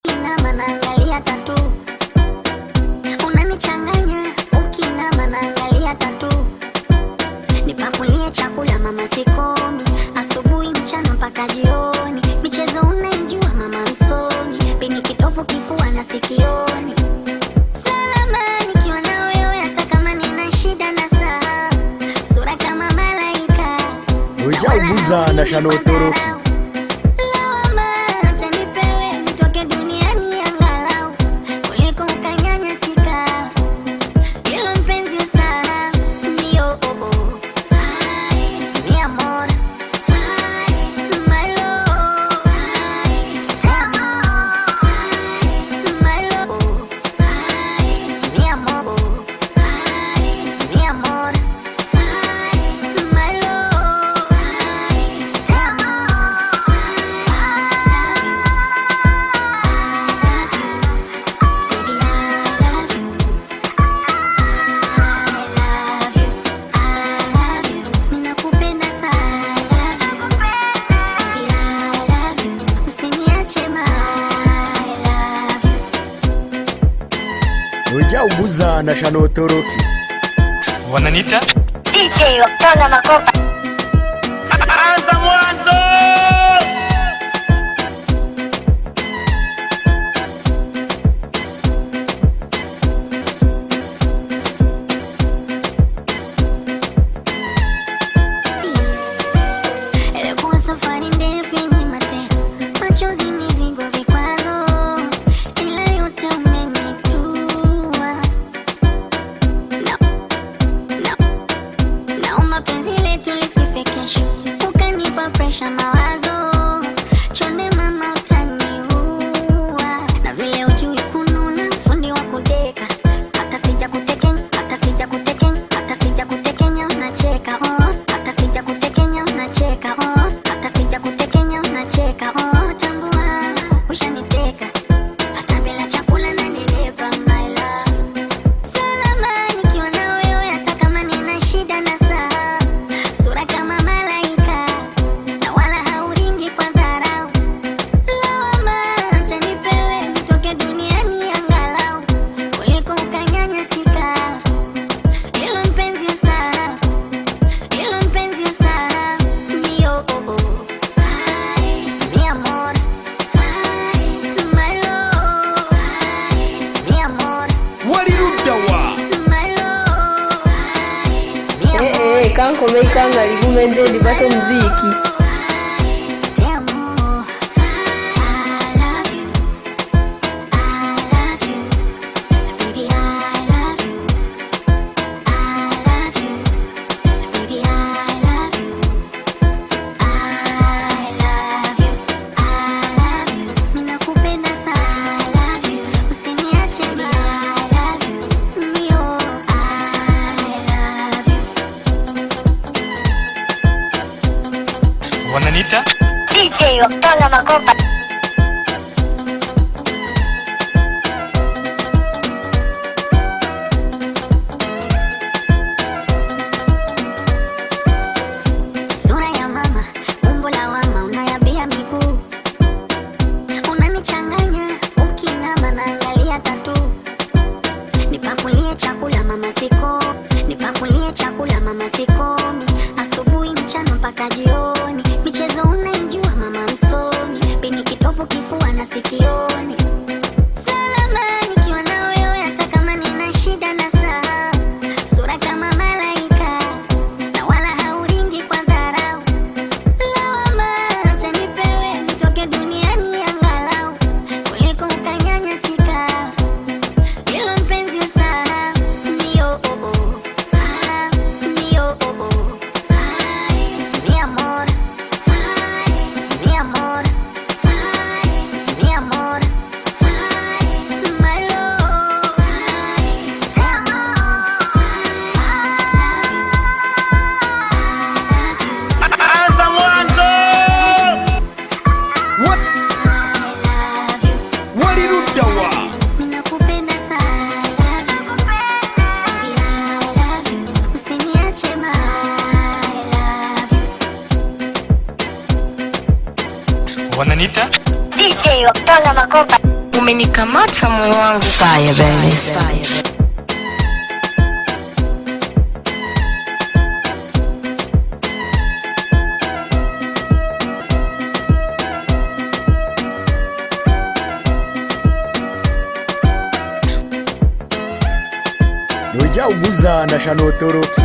Ukinama naangalia tatu, unanichanganya. Ukinama naangalia tatu, nipakulie chakula mama sikomi, asubuhi mchana mpaka jioni. Michezo unaijua mama msoni, pini kitovu kifua na sikioni. Salama nikiwa na wewe, hata kama nina shida na saa, sura kama malaika. Ujauguza na Shanotoro. Ujauguza na Shanotoroki. Wananita DJ Wakala Makopa. anza mwanzo. Ilikuwa safari ndefu yenye mateso, machozi, mizigo, vikwazo, ila yote umenitua. Naomba penzi letu lisife kesho, ukanipa presha, mawazo chonde mama utaniua. Na vile ujui kununa, fundi wa kudeka, hata sija kutekenya, hata sija kutekenya, hata sija kutekenya unacheka, oh. Hata sija kutekenya unacheka, oh. Hata sija kutekenya unacheka, oh. Tambua ushaniteka, hata bila chakula na nenepa my love. Salama nikiwa na wewe, hata kama nina shida na saa, sura kama malaika na wala hauringi kwa dharau. Lawama acha nipewe, nitoke duniani angalau kuliko ukanyanyasika. Ilo mpenzi sana, ilo mpenzi sana. Mio oh oh, ay, mi amor, ay, my love, ay, mi amor, Walirudawa my love, ay, mi amor. Kanko meikanga ligumenje libato mziki. Te amo, I love you, I love you, baby I love you, I love you, baby I love you, I love you, I love you. Ninakupenda sana, I love you, usiniache baby I love you, mio I love you. Wananita DJ Wakala Makopa. Sura ya mama, umbo la wama, unayabia miguu, unanichanganya. Ukinama naangalia tatu, nipakulie chakula mama siko, nipakulie chakula mama sikomi, asubuhi mchana mpaka jioni. Michezo unaijua mama msoni, pini umenikamata moyo wangu. Fire baby. Nujya uguza ndashanotoroki.